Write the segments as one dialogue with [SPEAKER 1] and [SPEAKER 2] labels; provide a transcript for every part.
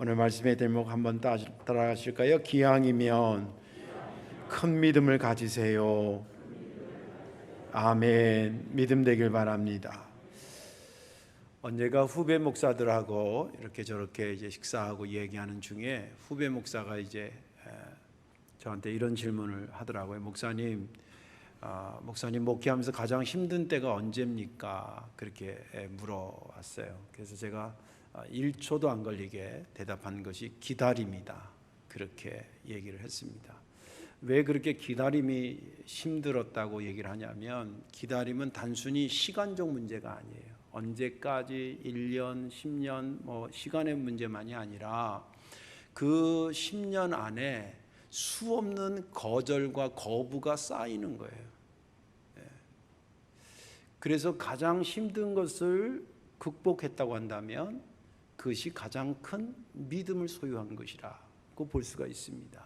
[SPEAKER 1] 오늘 말씀의 대목 한번 따라가실까요? 기왕이면 큰 믿음을 가지세요. 아멘. 믿음 되길 바랍니다. 언제가 후배 목사들하고 이렇게 저렇게 이제 식사하고 얘기하는 중에 후배 목사가 이제 저한테 이런 질문을 하더라고요. 목사님 목회하면서 가장 힘든 때가 언제입니까? 그렇게 물어왔어요. 그래서 제가 1초도 안 걸리게 대답한 것이 기다림이다. 그렇게 얘기를 했습니다. 왜 그렇게 기다림이 힘들었다고 얘기를 하냐면, 기다림은 단순히 시간적 문제가 아니에요. 언제까지 1년, 10년 시간의 문제만이 아니라 그 10년 안에 수없는 거절과 거부가 쌓이는 거예요. 그래서 가장 힘든 것을 극복했다고 한다면 그것이 가장 큰 믿음을 소유한 것이라고 볼 수가 있습니다.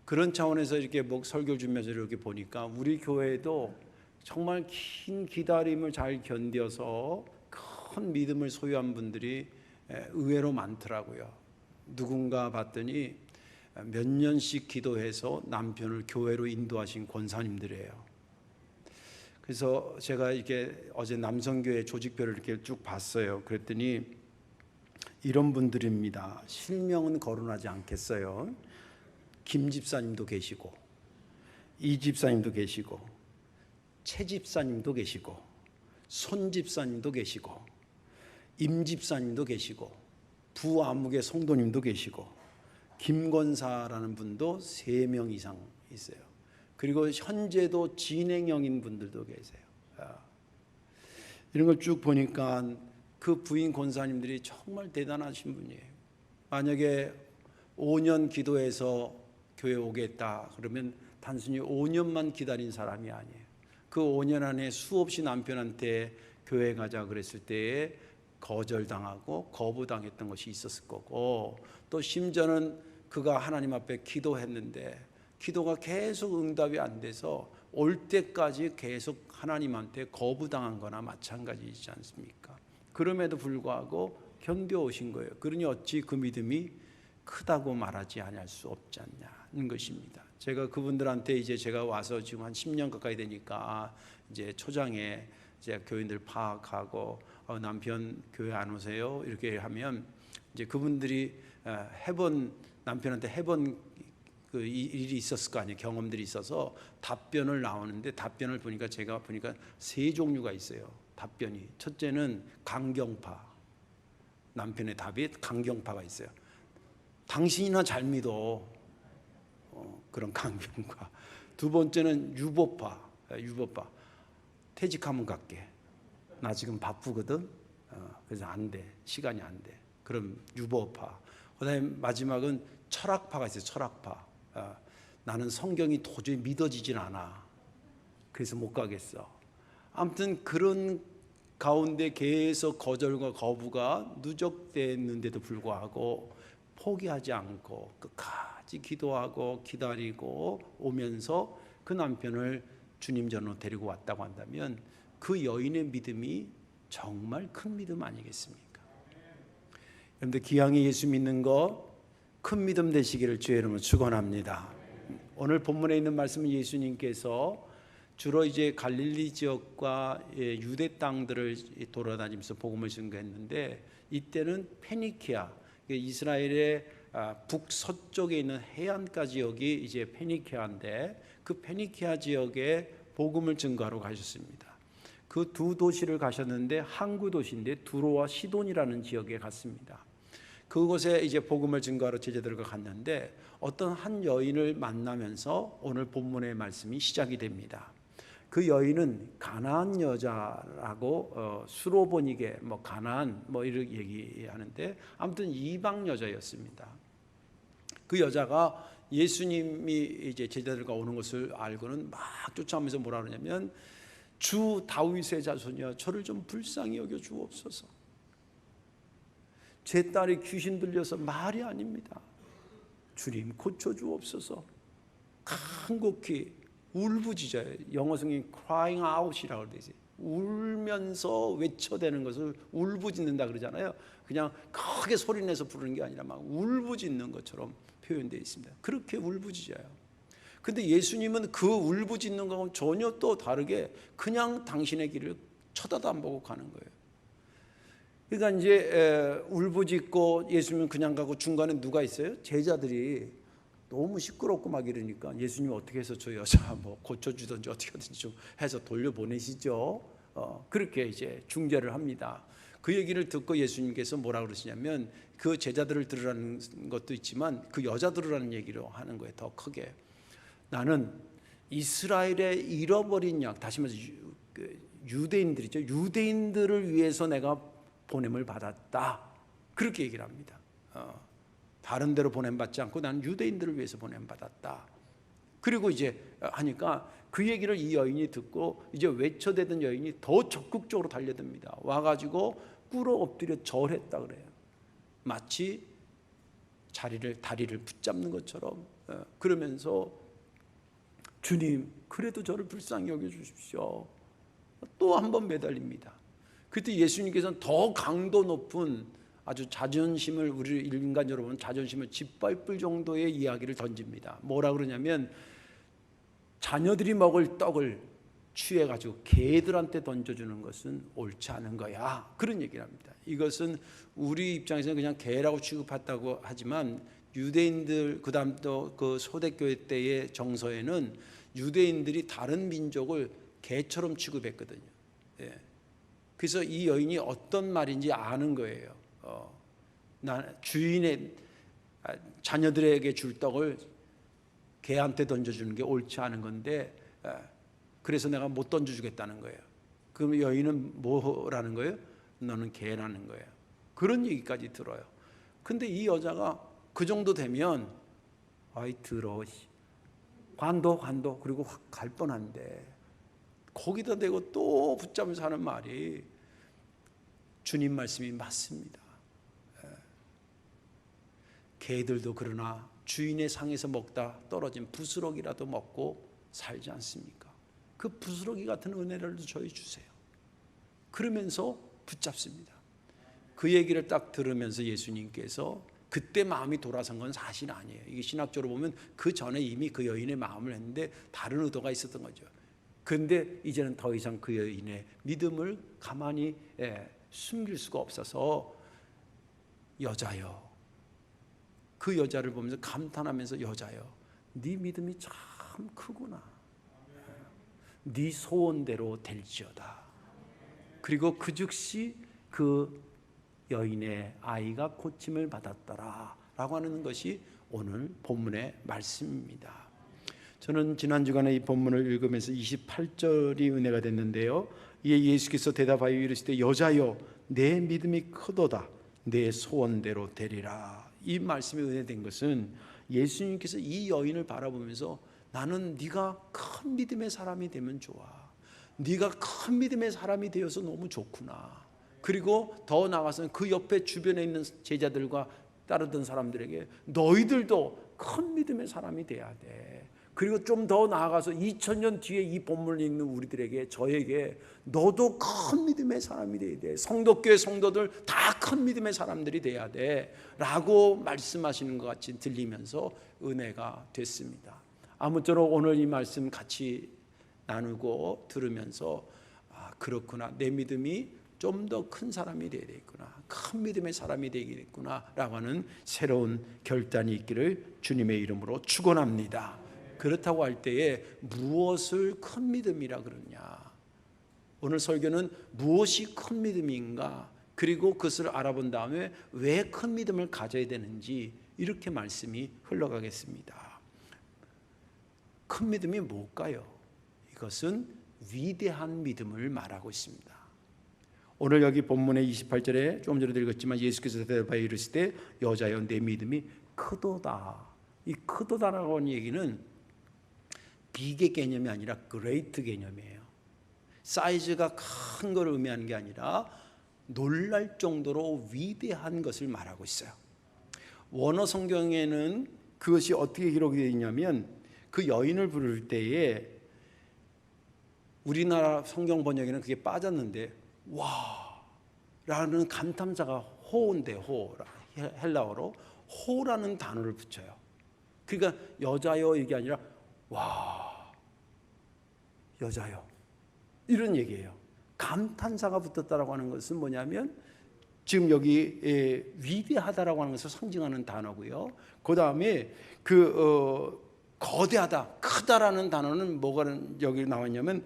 [SPEAKER 1] 그런 차원에서 이렇게 설교를 주면서 이렇게 보니까 우리 교회도 정말 긴 기다림을 잘 견뎌서 큰 믿음을 소유한 분들이 의외로 많더라고요. 누군가 봤더니 몇 년씩 기도해서 남편을 교회로 인도하신 권사님들이에요. 그래서 제가 이렇게 어제 남성교회 조직별을 이렇게 쭉 봤어요. 그랬더니 이런 분들입니다. 실명은 거론하지 않겠어요. 김 집사님도 계시고, 이 집사님도 계시고, 최 집사님도 계시고, 손 집사님도 계시고, 임 집사님도 계시고, 부아무개 성도님도 계시고, 김권사라는 분도 3명 이상 있어요. 그리고 현재도 진행형인 분들도 계세요. 이런 걸 쭉 보니까 그 부인 권사님들이 정말 대단하신 분이에요. 만약에 5년 기도해서 교회 오겠다 그러면 단순히 5년만 기다린 사람이 아니에요. 그 5년 안에 수없이 남편한테 교회 가자 그랬을 때에 거절당하고 거부당했던 것이 있었을 거고, 또 심지어는 그가 하나님 앞에 기도했는데 기도가 계속 응답이 안 돼서 올 때까지 계속 하나님한테 거부당한 거나 마찬가지이지 않습니까? 그럼에도 불구하고 견뎌오신 거예요. 그러니 어찌 그 믿음이 크다고 말하지 않을 수 없지 않냐는 것입니다. 제가 그분들한테 이제 제가 와서 지금 한 10년 가까이 되니까 이제 초장에 이제 교인들 파악하고 남편 교회 안 오세요? 이렇게 하면 이제 그분들이 남편한테 해본 그 일이 있었을 거 아니에요. 경험들이 있어서 답변을 나오는데, 답변을 보니까 제가 보니까 3종류가 있어요. 답변이. 첫째는 강경파. 남편의 답이 강경파가 있어요. 당신이나 잘 믿어. 그런 강경파. 두 번째는 유보파. 퇴직하면 갈게. 나 지금 바쁘거든. 그래서 안 돼. 시간이 안 돼. 그럼 유보파. 그다음에 마지막은 철학파가 있어요. 철학파. 나는 성경이 도저히 믿어지진 않아. 그래서 못 가겠어. 아무튼 그런 가운데 계속 거절과 거부가 누적됐는데도 불구하고 포기하지 않고 끝까지 기도하고 기다리고 오면서 그 남편을 주님 전으로 데리고 왔다고 한다면 그 여인의 믿음이 정말 큰 믿음 아니겠습니까? 여러분들 기왕에 예수 믿는 거 큰 믿음 되시기를 주의 이름으로 축원합니다. 오늘 본문에 있는 말씀은 예수님께서 주로 이제 갈릴리 지역과 유대 땅들을 돌아다니면서 복음을 증거했는데, 이때는 페니키아, 이스라엘의 북서쪽에 있는 해안가 지역이 이제 페니키아인데, 그 페니키아 지역에 복음을 증거하러 가셨습니다. 그 두 도시를 가셨는데 항구 도시인데 두로와 시돈이라는 지역에 갔습니다. 그곳에 이제 복음을 증거하러 제자들과 갔는데 어떤 한 여인을 만나면서 오늘 본문의 말씀이 시작이 됩니다. 그 여인은 가나안 여자라고 수로보니게 가나안 이렇게 얘기하는데, 아무튼 이방 여자였습니다. 그 여자가 예수님이 이제 제자들과 오는 것을 알고는 막 쫓아오면서 뭐라 그러냐면, 주 다윗의 자손이여 저를 좀 불쌍히 여겨 주옵소서. 제 딸이 귀신 들려서 말이 아닙니다. 주님 고쳐 주옵소서. 간곡히 울부짖어요. 영어 성경에 crying out이라고 되지. 울면서 외쳐대는 것을 울부짖는다 그러잖아요. 그냥 크게 소리내서 부르는 게 아니라 막 울부짖는 것처럼 표현되어 있습니다. 그렇게 울부짖어요. 근데 예수님은 그 울부짖는 거하고 전혀 또 다르게 그냥 당신의 길을 쳐다도 안 보고 가는 거예요. 그러니까 이제 울부짖고 예수님은 그냥 가고 중간에 누가 있어요? 제자들이 너무 시끄럽고 막 이러니까 예수님 어떻게 해서 저 여자 뭐 고쳐주든지 어떻게 하든지 좀 해서 돌려보내시죠. 그렇게 이제 중재를 합니다. 그 얘기를 듣고 예수님께서 뭐라 그러시냐면 그 제자들을 들으라는 것도 있지만 그 여자 들으라는 얘기로 하는 거예요. 더 크게. 나는 이스라엘의 잃어버린 양, 다시 말해서 유대인들이죠. 유대인들을 위해서 내가 보냄을 받았다. 그렇게 얘기를 합니다. 다른 데로 보냄받지 않고 나는 유대인들을 위해서 보냄받았다. 그리고 이제 하니까 그 얘기를 이 여인이 듣고 이제 외쳐대던 여인이 더 적극적으로 달려듭니다. 와가지고 꿇어 엎드려 절했다 그래요. 마치 다리를 붙잡는 것처럼. 그러면서 주님, 그래도 저를 불쌍히 여겨주십시오. 또 한 번 매달립니다. 그때 예수님께서는 더 강도 높은 아주 자존심을, 우리 인간 여러분 자존심을 짓밟을 정도의 이야기를 던집니다. 뭐라 그러냐면 자녀들이 먹을 떡을 취해가지고 개들한테 던져주는 것은 옳지 않은 거야. 그런 얘기를 합니다. 이것은 우리 입장에서는 그냥 개라고 취급했다고 하지만 유대인들, 그 다음 또 그 초대교회 때의 정서에는 유대인들이 다른 민족을 개처럼 취급했거든요. 예. 그래서 이 여인이 어떤 말인지 아는 거예요. 주인의 자녀들에게 줄 떡을 개한테 던져주는 게 옳지 않은 건데, 그래서 내가 못 던져주겠다는 거예요. 그럼 여인은 뭐라는 거예요? 너는 개라는 거예요. 그런 얘기까지 들어요. 근데 이 여자가 그 정도 되면 아이 더러워, 관도 그리고 확 갈 뻔한데 거기다 대고 또 붙잡으면서 하는 말이 주님 말씀이 맞습니다. 개들도 그러나 주인의 상에서 먹다 떨어진 부스러기라도 먹고 살지 않습니까? 그 부스러기 같은 은혜를 저희 주세요. 그러면서 붙잡습니다. 그 얘기를 딱 들으면서 예수님께서 그때 마음이 돌아선 건 사실 아니에요. 이게 신학적으로 보면 그 전에 이미 그 여인의 마음을 했는데 다른 의도가 있었던 거죠. 그런데 이제는 더 이상 그 여인의 믿음을 가만히 숨길 수가 없어서 여자여, 그 여자를 보면서 감탄하면서 여자여, 네 믿음이 참 크구나. 네 소원대로 될지어다. 그리고 그 즉시 그 여인의 아이가 고침을 받았더라 라고 하는 것이 오늘 본문의 말씀입니다. 저는 지난 주간에 이 본문을 읽으면서 28절이 은혜가 됐는데요. 이에 예수께서 대답하여 이르시되 여자여 내 믿음이 크도다 내 소원대로 되리라. 이 말씀이 은혜된 것은 예수님께서 이 여인을 바라보면서 나는 네가 큰 믿음의 사람이 되면 좋아. 네가 큰 믿음의 사람이 되어서 너무 좋구나. 그리고 더 나아가서는 그 옆에 주변에 있는 제자들과 따르던 사람들에게 너희들도 큰 믿음의 사람이 돼야 돼. 그리고 좀 더 나아가서 2000년 뒤에 이 본문을 읽는 우리들에게, 저에게 너도 큰 믿음의 사람이 돼야 돼. 성도교회 성도들 다 큰 믿음의 사람들이 돼야 돼 라고 말씀하시는 것 같이 들리면서 은혜가 됐습니다. 아무쪼록 오늘 이 말씀 같이 나누고 들으면서 그렇구나, 내 믿음이 좀 더 큰 사람이 되겠구나, 큰 믿음의 사람이 되겠구나 라고 하는 새로운 결단이 있기를 주님의 이름으로 축원합니다. 그렇다고 할 때에 무엇을 큰 믿음이라 그러냐, 오늘 설교는 무엇이 큰 믿음인가, 그리고 그것을 알아본 다음에 왜 큰 믿음을 가져야 되는지, 이렇게 말씀이 흘러가겠습니다. 큰 믿음이 뭘까요? 이것은 위대한 믿음을 말하고 있습니다. 오늘 여기 본문의 28절에 조금 전에 읽었지만 예수께서 대답하여 이르시되 여자여 내 믿음이 크도다. 이 크도다라고 하는 얘기는 빅의 개념이 아니라 그레이트 개념이에요. 사이즈가 큰 걸 의미하는 게 아니라 놀랄 정도로 위대한 것을 말하고 있어요. 원어 성경에는 그것이 어떻게 기록이 되어 있냐면 그 여인을 부를 때에 우리나라 성경 번역에는 그게 빠졌는데 와 라는 감탄사가 호인데 호 헬라어로 호라는 단어를 붙여요. 그러니까 여자요 이게 아니라 와 여자요 이런 얘기예요. 감탄사가 붙었다라고 하는 것은 뭐냐면 지금 여기 위대하다라고 하는 것을 상징하는 단어고요. 그 다음에 거대하다, 크다라는 단어는 뭐가 여기 나왔냐면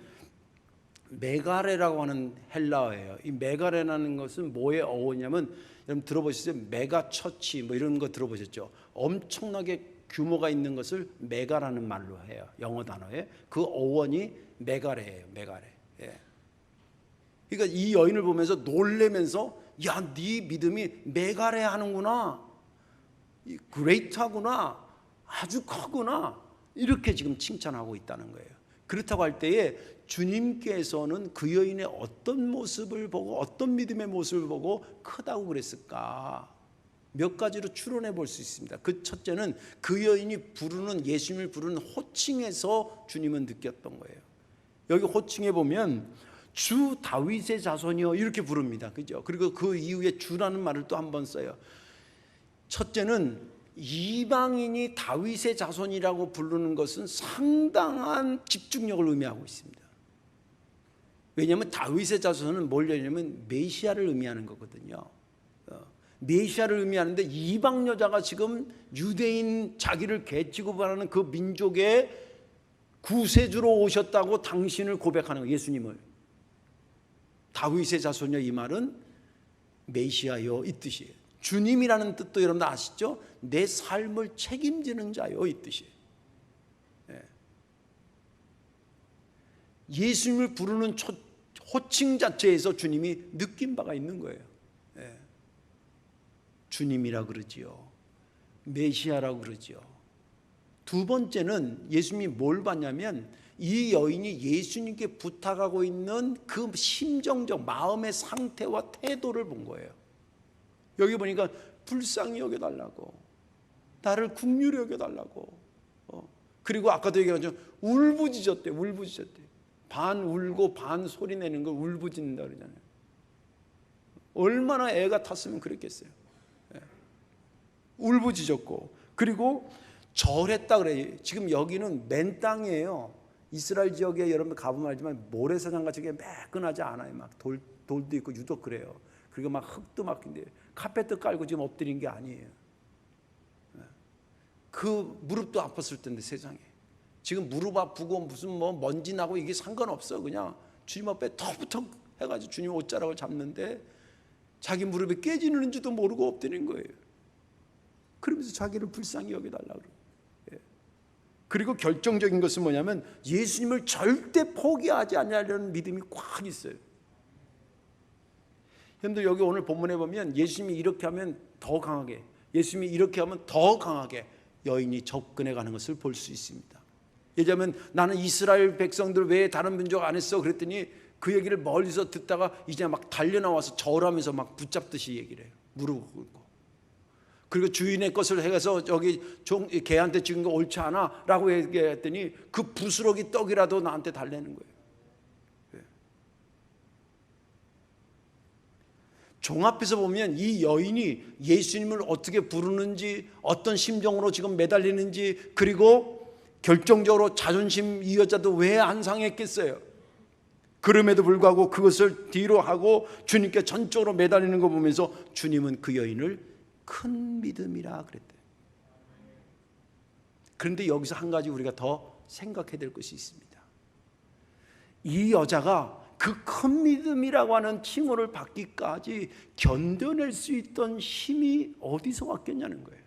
[SPEAKER 1] 메가레라고 하는 헬라어예요. 이 메가레라는 것은 뭐의 어원이냐면 여러분 들어보셨어요? 메가처치 뭐 이런 거 들어보셨죠? 엄청나게 규모가 있는 것을 메가라는 말로 해요. 영어 단어에 그 어원이 메가레예요. 메가레. 예. 그러니까 이 여인을 보면서 놀래면서 야, 네 믿음이 메가레 하는구나, 그레이트하구나, 아주 크구나 이렇게 지금 칭찬하고 있다는 거예요. 그렇다고 할 때에 주님께서는 그 여인의 어떤 모습을 보고 어떤 믿음의 모습을 보고 크다고 그랬을까? 몇 가지로 추론해 볼 수 있습니다. 그 첫째는 그 여인이 부르는 예수님을 부르는 호칭에서 주님은 느꼈던 거예요. 여기 호칭에 보면 주 다윗의 자손이여 이렇게 부릅니다. 그죠? 그리고 그 이후에 주라는 말을 또 한 번 써요. 첫째는 이방인이 다윗의 자손이라고 부르는 것은 상당한 집중력을 의미하고 있습니다. 왜냐하면 다윗의 자손은 뭘 얘기하냐면 메시아를 의미하는 거거든요. 메시아를 의미하는데 이방 여자가 지금 유대인 자기를 개취급하는 그 민족의 구세주로 오셨다고 당신을 고백하는 거예요. 예수님을. 다윗의 자손이여 이 말은 메시아여 이 뜻이에요. 주님이라는 뜻도 여러분들 아시죠? 내 삶을 책임지는 자요 이 뜻이에요. 예수님을 부르는 호칭 자체에서 주님이 느낀 바가 있는 거예요. 주님이라 그러지요. 메시아라고 그러지요. 두 번째는 예수님이 뭘 봤냐면 이 여인이 예수님께 부탁하고 있는 그 심정적 마음의 상태와 태도를 본 거예요. 여기 보니까 불쌍히 여겨달라고, 나를 긍휼히 여겨달라고, 그리고 아까도 얘기했죠. 울부짖었대. 반 울고 반 소리 내는 걸 울부짖는다 그러잖아요. 얼마나 애가 탔으면 그랬겠어요. 울부짖었고, 그리고 절했다 그래요. 지금 여기는 맨 땅이에요. 이스라엘 지역에 여러분 가보면 알지만 모래사장 같이 매끈하지 않아요. 막 돌도 있고 유독 그래요. 그리고 막 흙도 막 카펫도 깔고 지금 엎드린 게 아니에요. 그 무릎도 아팠을 텐데 세상에. 지금 무릎 아프고 무슨 뭐 먼지 나고 이게 상관없어. 그냥 주님 앞에 턱부턱 해가지고 주님 옷자락을 잡는데 자기 무릎이 깨지는지도 모르고 엎드린 거예요. 그러면서 자기를 불쌍히 여겨달라고 그래요. 그리고 결정적인 것은 뭐냐면 예수님을 절대 포기하지 않으려는 믿음이 꽉 있어요. 여러분들 여기 오늘 본문에 보면 예수님이 이렇게 하면 더 강하게, 예수님이 이렇게 하면 더 강하게 여인이 접근해 가는 것을 볼 수 있습니다. 예전에 나는 이스라엘 백성들 왜 다른 민족 안 했어? 그랬더니 그 얘기를 멀리서 듣다가 이제 막 달려나와서 절하면서 막 붙잡듯이 얘기를 해요. 무릎 꿇고. 그리고 주인의 것을 해서 저기 개한테 지은 거 옳지 않아 라고 얘기했더니 그 부스러기 떡이라도 나한테 달래는 거예요. 종합해서 보면 이 여인이 예수님을 어떻게 부르는지, 어떤 심정으로 지금 매달리는지, 그리고 결정적으로 자존심, 이 여자도 왜 안 상했겠어요? 그럼에도 불구하고 그것을 뒤로 하고 주님께 전적으로 매달리는 거 보면서 주님은 그 여인을 큰 믿음이라 그랬대요. 그런데 여기서 한 가지 우리가 더 생각해야 될 것이 있습니다. 이 여자가 그 큰 믿음이라고 하는 칭호를 받기까지 견뎌낼 수 있던 힘이 어디서 왔겠냐는 거예요.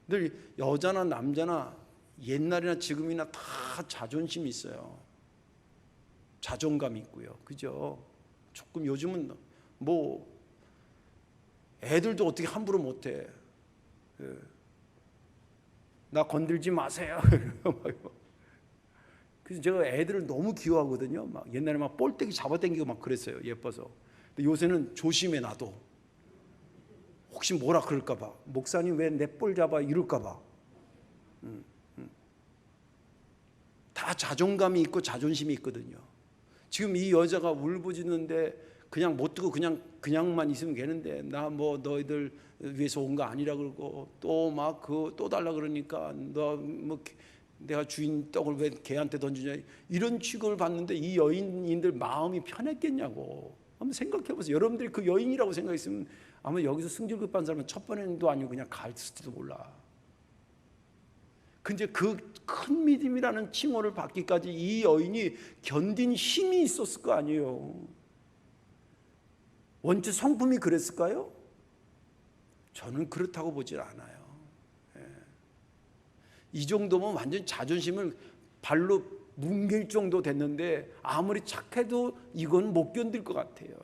[SPEAKER 1] 늘 여자나 남자나 옛날이나 지금이나 다 자존심이 있어요. 자존감이 있고요. 그죠? 조금 요즘은 뭐 애들도 어떻게 함부로 못해. 나 건들지 마세요. 그래서 제가 애들을 너무 귀여워하거든요. 막 옛날에 막 볼때기 잡아당기고 막 그랬어요. 예뻐서. 근데 요새는 조심해 나도. 혹시 뭐라 그럴까 봐. 목사님 왜 내 볼 잡아 이럴까 봐. 다 다 자존감이 있고 자존심이 있거든요. 지금 이 여자가 울부짖는데 그냥 못 듣고 그냥만 있으면 되는데, 나 뭐 너희들 위해서 온 거 아니라 그러고 또 막 또 달라 그러니까 너 뭐 내가 주인 떡을 왜 걔한테 던지냐, 이런 취급을 받는데 이 여인들 마음이 편했겠냐고 한번 생각해 보세요. 여러분들이 그 여인이라고 생각했으면 아마 여기서 승질급한 사람은 첫 번에도 아니고 그냥 갔을지도 몰라. 근데 그 큰 믿음이라는 칭호를 받기까지 이 여인이 견딘 힘이 있었을 거 아니에요. 원체 성품이 그랬을까요? 저는 그렇다고 보질 않아요. 이 정도면 완전 자존심을 발로 뭉갤 정도 됐는데 아무리 착해도 이건 못 견딜 것 같아요.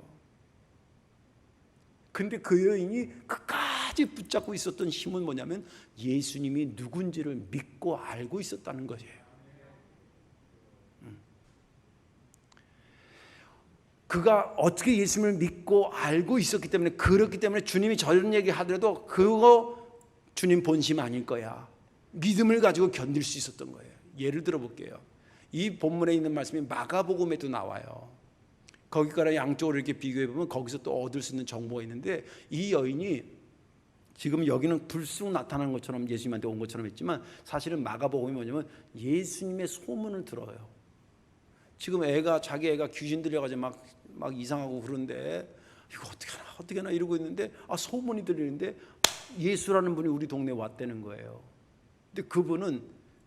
[SPEAKER 1] 근데 그 여인이 끝까지 붙잡고 있었던 힘은 뭐냐면 예수님이 누군지를 믿고 알고 있었다는 거예요. 그가 어떻게 예수님을 믿고 알고 있었기 때문에, 그렇기 때문에 주님이 저런 얘기 하더라도 그거 주님 본심 아닐 거야, 믿음을 가지고 견딜 수 있었던 거예요. 예를 들어 볼게요. 이 본문에 있는 말씀이 마가복음에도 나와요. 거기から양쪽으로 이렇게 비교해 보면 거기서 또 얻을 수 있는 정보가 있는데, 이 여인이 지금 여기는 불쑥 나타나는 것처럼 예수님한테 온 것처럼 했지만 사실은 마가복음이 뭐냐면 예수님의 소문을 들어요. 지금 자기 애가 귀신 들려가지고 막 이상하고 그런데 이거 어떻게 하나 이러고 있는데 소문이 들리는데 예수라는 분이 우리 동네에 왔다는 거예요. 근데 그분은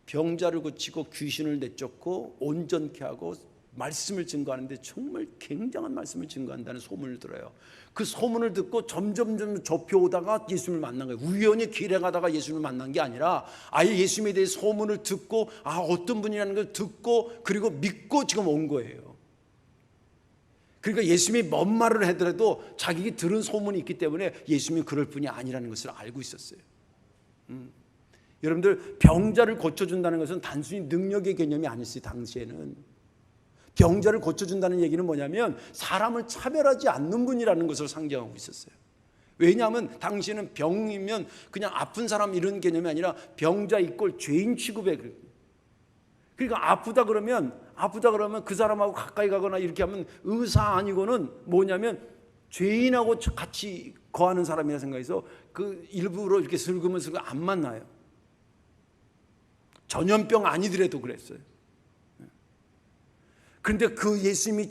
[SPEAKER 1] 병자를 고치고 귀신을 내쫓고 온전케 하고 말씀을 증거하는데 정말 굉장한 말씀을 증거한다는 소문을 들어요. 그 소문을 듣고 점점 좁혀오다가 예수님을 만난 거예요. 우연히 길에 가다가 예수님을 만난 게 아니라 아예 예수님에 대해 소문을 듣고 어떤 분이라는 걸 듣고 그리고 믿고 지금 온 거예요. 그러니까 예수님이 뭔 말을 하더라도 자기가 들은 소문이 있기 때문에 예수님이 그럴 분이 아니라는 것을 알고 있었어요. 여러분들, 병자를 고쳐준다는 것은 단순히 능력의 개념이 아니었어요. 당시에는 병자를 고쳐준다는 얘기는 뭐냐면 사람을 차별하지 않는 분이라는 것을 상징하고 있었어요. 왜냐하면 당시에는 병이면 그냥 아픈 사람 이런 개념이 아니라 병자 이꼴 죄인 취급에, 그러니까 아프다 그러면 그 사람하고 가까이 가거나 이렇게 하면 의사 아니고는 뭐냐면 죄인하고 같이 거하는 사람이라 생각해서 그 일부러 이렇게 슬그머슬 안 만나요. 전염병 아니더라도 그랬어요. 그런데 그 예수님이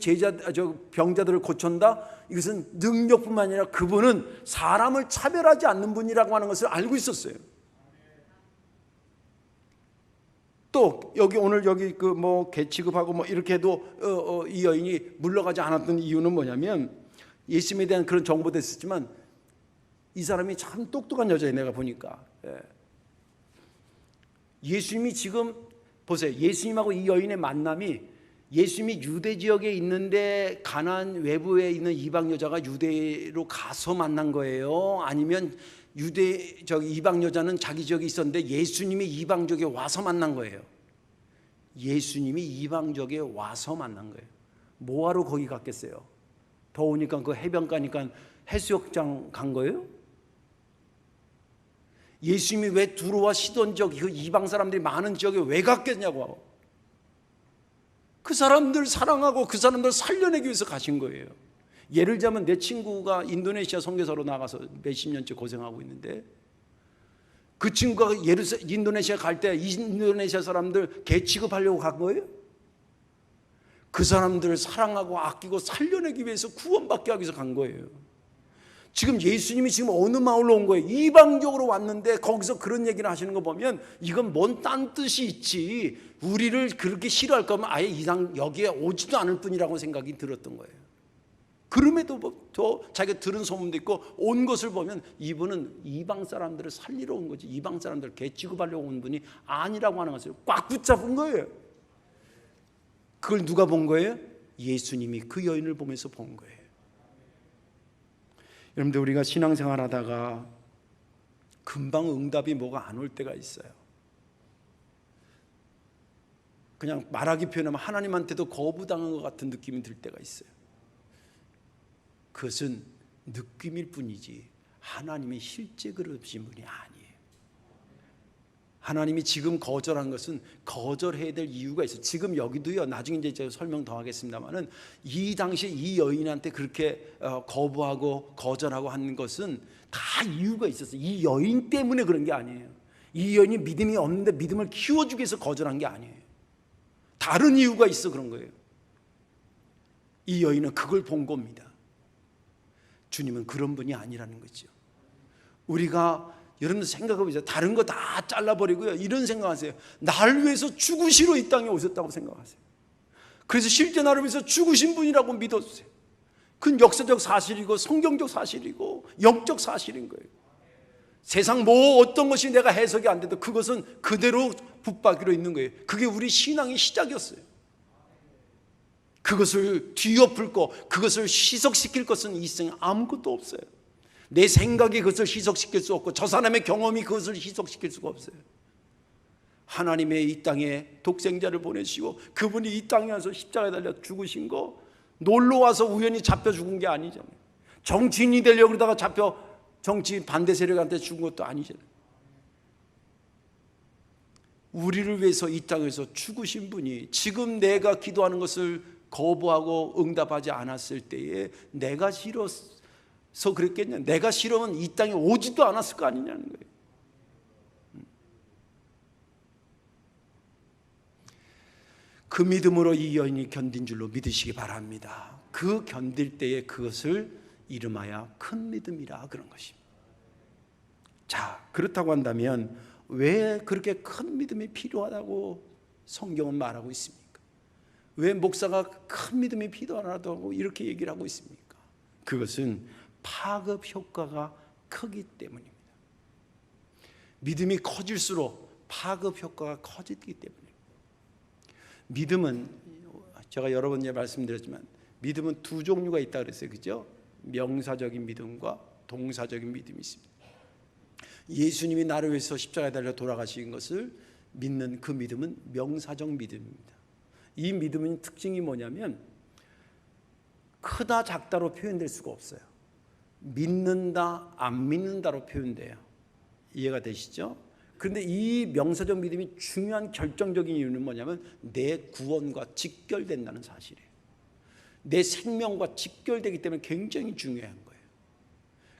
[SPEAKER 1] 병자들을 고친다, 이것은 능력뿐만 아니라 그분은 사람을 차별하지 않는 분이라고 하는 것을 알고 있었어요. 또 오늘 여기 개 취급하고 이렇게 해도 이 여인이 물러가지 않았던 이유는 뭐냐면 예수님에 대한 그런 정보도 있었지만 이 사람이 참 똑똑한 여자예요. 내가 보니까 예수님이 지금 보세요. 예수님하고 이 여인의 만남이 예수님이 유대 지역에 있는데 가나안 외부에 있는 이방 여자가 유대로 가서 만난 거예요? 아니면 이방 여자는 자기 지역에 있었는데 예수님이 이방 지역에 와서 만난 거예요? 예수님이 이방 지역에 와서 만난 거예요. 뭐하러 거기 갔겠어요? 더우니까 그 해변가니까 해수욕장 간 거예요? 예수님이 왜 두로와 시돈 지역, 그 이방 사람들이 많은 지역에 왜 갔겠냐고. 그 사람들 사랑하고 그 사람들 살려내기 위해서 가신 거예요. 예를 들자면 내 친구가 인도네시아 선교사로 나가서 몇십 년째 고생하고 있는데 그 친구가 인도네시아 갈 때 인도네시아 사람들 개 취급하려고 간 거예요? 그 사람들을 사랑하고 아끼고 살려내기 위해서 구원받게 하기 위해서 간 거예요. 지금 예수님이 지금 어느 마을로 온 거예요? 이방적으로 왔는데 거기서 그런 얘기를 하시는 거 보면 이건 뭔 딴 뜻이 있지, 우리를 그렇게 싫어할 거면 아예 여기에 오지도 않을 뿐이라고 생각이 들었던 거예요. 그럼에도 더 자기가 들은 소문도 있고 온 것을 보면 이분은 이방 사람들을 살리러 온 거지, 이방 사람들을 개 취급하려고 온 분이 아니라고 하는 것을 꽉 붙잡은 거예요. 그걸 누가 본 거예요? 예수님이 그 여인을 보면서 본 거예요. 여러분들, 우리가 신앙생활 하다가 금방 응답이 뭐가 안 올 때가 있어요. 그냥 말하기 표현하면 하나님한테도 거부당한 것 같은 느낌이 들 때가 있어요. 그것은 느낌일 뿐이지 하나님이 실제 그러신 분이 아니에요. 하나님이 지금 거절한 것은 거절해야 될 이유가 있어요. 지금 여기도요, 나중에 이제 제가 설명 더 하겠습니다만은 이 당시에 이 여인한테 그렇게 거부하고 거절하고 하는 것은 다 이유가 있었어요. 이 여인 때문에 그런 게 아니에요. 이 여인이 믿음이 없는데 믿음을 키워주기 위해서 거절한 게 아니에요. 다른 이유가 있어 그런 거예요. 이 여인은 그걸 본 겁니다. 주님은 그런 분이 아니라는 거죠. 우리가 여러분들 생각해보세요. 다른 거 다 잘라버리고요, 이런 생각하세요. 나를 위해서 죽으시러 이 땅에 오셨다고 생각하세요. 그래서 실제 나를 위해서 죽으신 분이라고 믿어주세요. 그건 역사적 사실이고 성경적 사실이고 영적 사실인 거예요. 세상 뭐 어떤 것이 내가 해석이 안 돼도 그것은 그대로 붙박이로 있는 거예요. 그게 우리 신앙의 시작이었어요. 그것을 뒤엎을 거, 그것을 희석시킬 것은 이 세상에 아무것도 없어요. 내 생각이 그것을 희석시킬 수 없고 저 사람의 경험이 그것을 희석시킬 수가 없어요. 하나님의 이 땅에 독생자를 보내시고 그분이 이 땅에 와서 십자가에 달려 죽으신 거 놀러와서 우연히 잡혀 죽은 게 아니잖아요. 정치인이 되려고 그러다가 잡혀 정치 반대 세력한테 죽은 것도 아니잖아요. 우리를 위해서 이 땅에서 죽으신 분이 지금 내가 기도하는 것을 거부하고 응답하지 않았을 때에 내가 싫어서 그랬겠냐? 내가 싫으면 이 땅에 오지도 않았을 거 아니냐는 거예요. 그 믿음으로 이 여인이 견딘 줄로 믿으시기 바랍니다. 그 견딜 때에 그것을 이름하여 큰 믿음이라 그런 것입니다. 자, 그렇다고 한다면 왜 그렇게 큰 믿음이 필요하다고 성경은 말하고 있습니까? 왜 목사가 큰 믿음이 필요하다고 이렇게 얘기를 하고 있습니까? 그것은 파급 효과가 크기 때문입니다. 믿음이 커질수록 파급 효과가 커지기 때문입니다. 믿음은 제가 여러 번 말씀드렸지만 믿음은 두 종류가 있다 그랬어요. 그죠? 명사적인 믿음과 동사적인 믿음이 있습니다. 예수님이 나를 위해서 십자가에 달려 돌아가신 것을 믿는 그 믿음은 명사적 믿음입니다. 이 믿음의 특징이 뭐냐면 크다 작다로 표현될 수가 없어요. 믿는다 안 믿는다로 표현돼요. 이해가 되시죠? 그런데 이 명사적 믿음이 중요한 결정적인 이유는 뭐냐면 내 구원과 직결된다는 사실이에요. 내 생명과 직결되기 때문에 굉장히 중요한 거예요.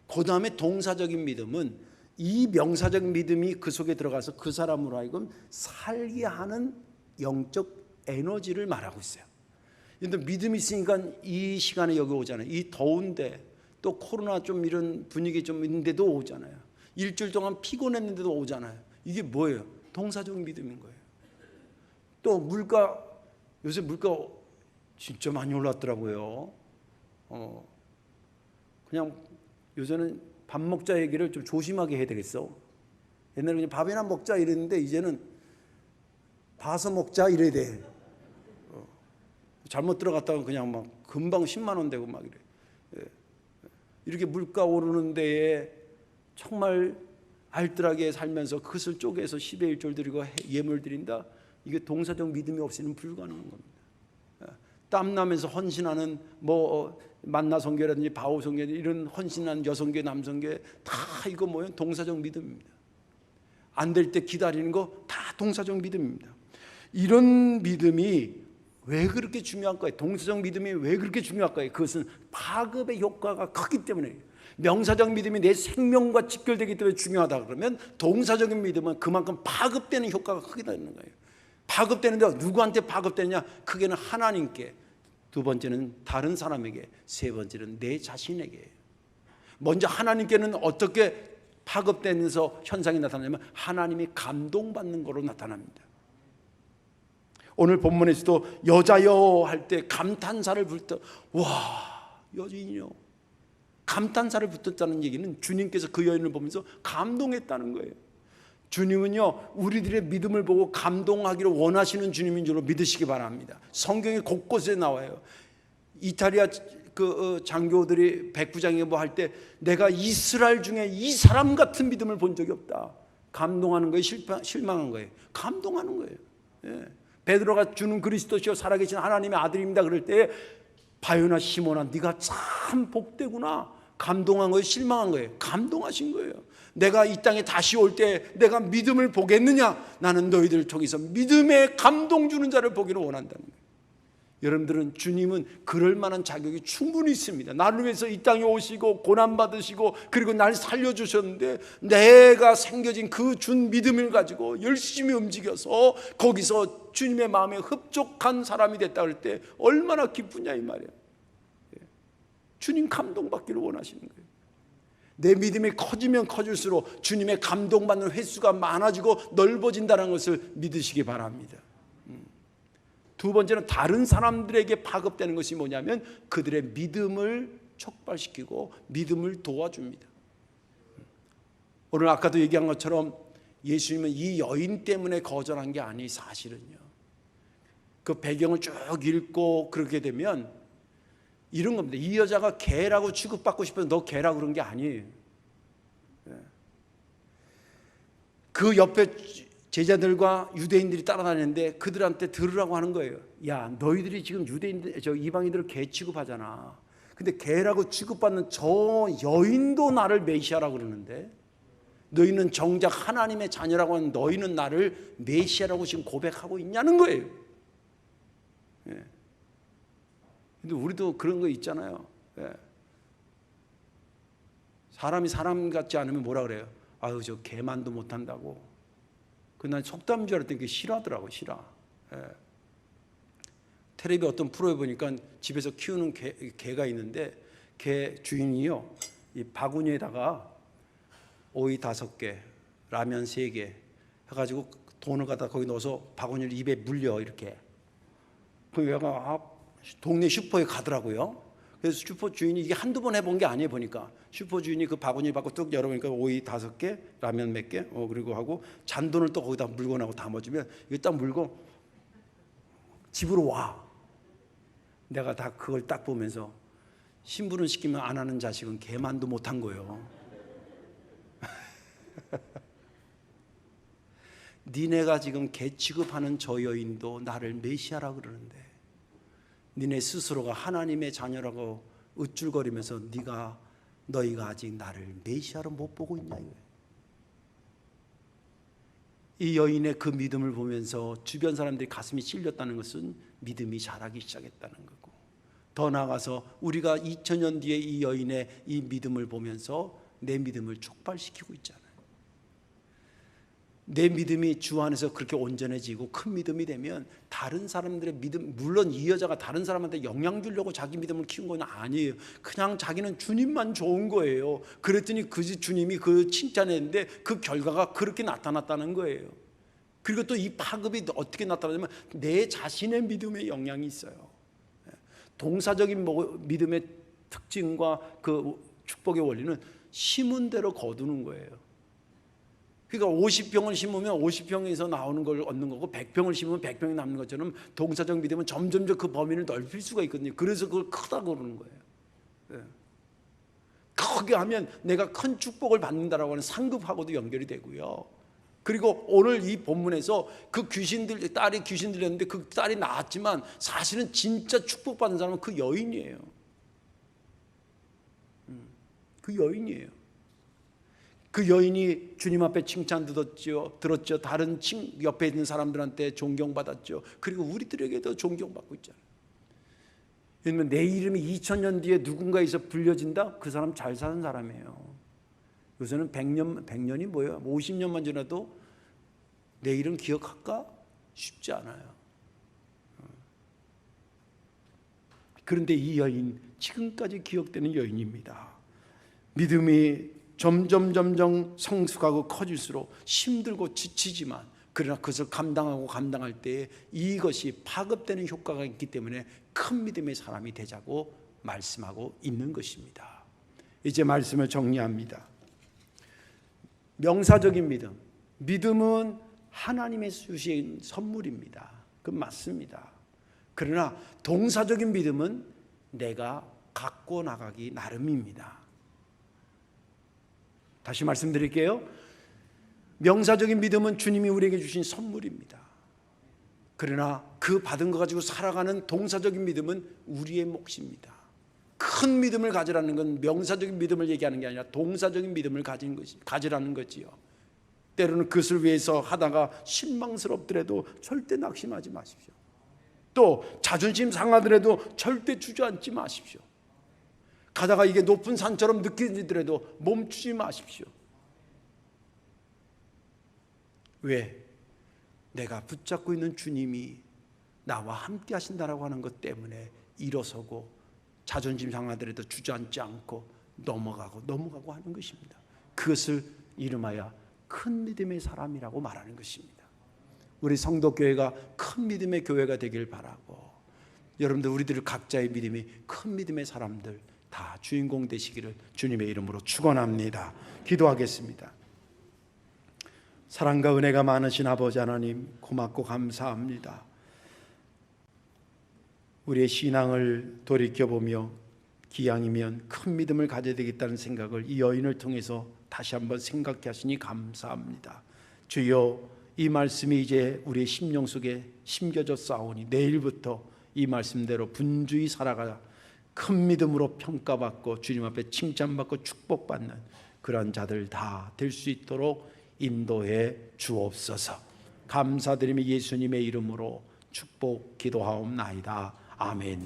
[SPEAKER 1] 그 다음에 동사적인 믿음은 이 명사적 믿음이 그 속에 들어가서 그 사람으로 하여금 살게 하는 영적 에너지를 말하고 있어요. 근데 믿음이 있으니까 이 시간에 여기 오잖아요. 이 더운데 또 코로나 좀 이런 분위기 좀 있는데도 오잖아요. 일주일 동안 피곤했는데도 오잖아요. 이게 뭐예요? 동사적 믿음인 거예요. 또 물가, 요새 물가 진짜 많이 올랐더라고요. 그냥 요새는 밥 먹자 얘기를 좀 조심하게 해야 되겠어. 옛날에 그냥 밥이나 먹자 이랬는데 이제는 봐서 먹자 이래야 돼. 잘못 들어갔다가 그냥 막 금방 10만 원 되고 막 이래. 이렇게 물가 오르는 데에 정말 알뜰하게 살면서 그것을 쪼개서 10의 1조를 드리고 예물 드린다. 이게 동사적 믿음이 없이는 불가능한 겁니다. 땀나면서 헌신하는 뭐 만나 성교라든지 바오 성교 이런 헌신하는 여성교 남성교 다 이거 뭐예요? 동사적 믿음입니다. 안 될 때 기다리는 거 다 동사적 믿음입니다. 이런 믿음이 왜 그렇게 중요할까요? 동사적 믿음이 왜 그렇게 중요할까요? 그것은 파급의 효과가 크기 때문에. 명사적 믿음이 내 생명과 직결되기 때문에 중요하다 그러면 동사적인 믿음은 그만큼 파급되는 효과가 크다는 거예요. 파급되는데 누구한테 파급되느냐? 크게는 하나님께, 두 번째는 다른 사람에게, 세 번째는 내 자신에게. 먼저 하나님께는 어떻게 파급되면서 현상이 나타나냐면 하나님이 감동받는 거로 나타납니다. 오늘 본문에서도 여자여 할 때 감탄사를 불터, 와 여인이요, 감탄사를 붙었다는 얘기는 주님께서 그 여인을 보면서 감동했다는 거예요. 주님은요 우리들의 믿음을 보고 감동하기를 원하시는 주님인 줄로 믿으시기 바랍니다. 성경에 곳곳에 나와요. 이탈리아 그 장교들이 백부장에 뭐 할 때 내가 이스라엘 중에 이 사람 같은 믿음을 본 적이 없다. 감동하는 거예요? 실망한 거예요? 감동하는 거예요. 예. 베드로가 주는 그리스도시요 살아계신 하나님의 아들입니다 그럴 때 바요나 시몬아 네가 참 복되구나. 감동한 거예요? 실망한 거예요? 감동하신 거예요. 내가 이 땅에 다시 올 때 내가 믿음을 보겠느냐? 나는 너희들을 통해서 믿음에 감동 주는 자를 보기를 원한다는 거예요. 여러분들은 주님은 그럴 만한 자격이 충분히 있습니다. 나를 위해서 이 땅에 오시고 고난받으시고 그리고 날 살려주셨는데 내가 생겨진 그 준 믿음을 가지고 열심히 움직여서 거기서 주님의 마음에 흡족한 사람이 됐다 할 때 얼마나 기쁘냐 이 말이에요. 주님 감동받기를 원하시는 거예요. 내 믿음이 커지면 커질수록 주님의 감동받는 횟수가 많아지고 넓어진다는 것을 믿으시기 바랍니다. 두 번째는 다른 사람들에게 파급되는 것이 뭐냐면 그들의 믿음을 촉발시키고 믿음을 도와줍니다. 오늘 아까도 얘기한 것처럼 예수님은 이 여인 때문에 거절한 게 아니, 사실은요. 그 배경을 쭉 읽고 그렇게 되면 이런 겁니다. 이 여자가 개라고 취급받고 싶어서 너 개라고 그런 게 아니에요. 그 옆에 제자들과 유대인들이 따라다니는데 그들한테 들으라고 하는 거예요. 야, 너희들이 지금 이방인들을 개 취급하잖아. 근데 개라고 취급받는 저 여인도 나를 메시아라고 그러는데 너희는 정작 하나님의 자녀라고 하는 너희는 나를 메시아라고 지금 고백하고 있냐는 거예요. 근데 우리도 그런 거 있잖아요. 사람이 사람 같지 않으면 뭐라 그래요? 아유, 저 개만도 못한다고. 난 속담인 줄 알았더니 그게 실화더라고, 실화. 텔레비 어떤 프로에 보니까 집에서 키우는 개가 있는데 개 주인이요, 이 바구니에다가 오이 5개, 라면 3개 해가지고 돈을 갖다 거기 넣어서 바구니를 입에 물려 이렇게. 그 얘가 동네 슈퍼에 가더라고요. 그래서 슈퍼 주인이 이게 한두 번 해본 게 아니에요. 보니까 슈퍼 주인이 그 바구니 받고 뚝 열어보니까 오이 5개, 라면 몇 개, 그리고 하고 잔돈을 또 거기다 물건하고 담아주면 이거 딱 물고 집으로 와. 내가 다 그걸 딱 보면서 신부는 시키면 안 하는 자식은 개만도 못한 거예요. 니네가 지금 개 취급하는 저 여인도 나를 메시아라고 그러는데 니네 스스로가 하나님의 자녀라고 으쭐거리면서 너희가 아직 나를 메시아로 못 보고 있냐 이거예요. 이 여인의 그 믿음을 보면서 주변 사람들이 가슴이 찔렸다는 것은 믿음이 자라기 시작했다는 거고, 더 나아가서 우리가 2000년 뒤에 이 여인의 이 믿음을 보면서 내 믿음을 촉발시키고 있잖아요. 내 믿음이 주 안에서 그렇게 온전해지고 큰 믿음이 되면 다른 사람들의 믿음, 물론 이 여자가 다른 사람한테 영향 주려고 자기 믿음을 키운 건 아니에요. 그냥 자기는 주님만 좋은 거예요. 그랬더니 그 주님이 그 칭찬했는데 그 결과가 그렇게 나타났다는 거예요. 그리고 또 이 파급이 어떻게 나타나냐면 내 자신의 믿음에 영향이 있어요. 동사적인 믿음의 특징과 그 축복의 원리는 심은 대로 거두는 거예요. 그러니까 50평을 심으면 50평에서 나오는 걸 얻는 거고 100평을 심으면 100평이 남는 것처럼 동사적 믿음은 점점 그 범위를 넓힐 수가 있거든요. 그래서 그걸 크다고 그러는 거예요. 크게 하면 내가 큰 축복을 받는다라고 하는 상급하고도 연결이 되고요. 그리고 오늘 이 본문에서 그 딸이 귀신 들렸는데 그 딸이 나았지만 사실은 진짜 축복받는 사람은 그 여인이에요. 그 여인이에요. 그 여인이 주님 앞에 칭찬 들었죠. 다른 옆에 있는 사람들한테 존경받았죠. 그리고 우리들에게도 존경받고 있잖아요. 왜냐하면 내 이름이 2000년 뒤에 누군가에서 불려진다? 그 사람 잘 사는 사람이에요. 요새는 100년이 뭐예요? 50년만 지나도 내 이름 기억할까? 쉽지 않아요. 그런데 이 여인, 지금까지 기억되는 여인입니다. 믿음이 점점 성숙하고 커질수록 힘들고 지치지만 그러나 그것을 감당할 때 이것이 파급되는 효과가 있기 때문에 큰 믿음의 사람이 되자고 말씀하고 있는 것입니다. 이제 말씀을 정리합니다. 명사적인 믿음은 하나님의 주신 선물입니다. 그건 맞습니다. 그러나 동사적인 믿음은 내가 갖고 나가기 나름입니다. 다시 말씀드릴게요. 명사적인 믿음은 주님이 우리에게 주신 선물입니다. 그러나 그 받은 거 가지고 살아가는 동사적인 믿음은 우리의 몫입니다. 큰 믿음을 가지라는 건 명사적인 믿음을 얘기하는 게 아니라 동사적인 믿음을 가지라는 거지요. 때로는 그것을 위해서 하다가 실망스럽더라도 절대 낙심하지 마십시오. 또 자존심 상하더라도 절대 주저앉지 마십시오. 가다가 이게 높은 산처럼 느껴지더라도 멈추지 마십시오. 왜? 내가 붙잡고 있는 주님이 나와 함께 하신다라고 하는 것 때문에 일어서고 자존심 상하더라도 주저앉지 않고 넘어가고 하는 것입니다. 그것을 이름하여 큰 믿음의 사람이라고 말하는 것입니다. 우리 성도교회가 큰 믿음의 교회가 되길 바라고, 여러분들 우리들 각자의 믿음이 큰 믿음의 사람들 다 주인공 되시기를 주님의 이름으로 축원합니다. 기도하겠습니다. 사랑과 은혜가 많으신 아버지 하나님, 고맙고 감사합니다. 우리의 신앙을 돌이켜보며 기왕이면 큰 믿음을 가져야 되겠다는 생각을 이 여인을 통해서 다시 한번 생각해 하시니 감사합니다. 주여, 이 말씀이 이제 우리의 심령 속에 심겨져 싸우니 내일부터 이 말씀대로 분주히 살아가 큰 믿음으로 평가받고 주님 앞에 칭찬받고 축복받는 그런 자들 다 될 수 있도록 인도해 주옵소서. 감사드리며 예수님의 이름으로 축복 기도하옵나이다. 아멘.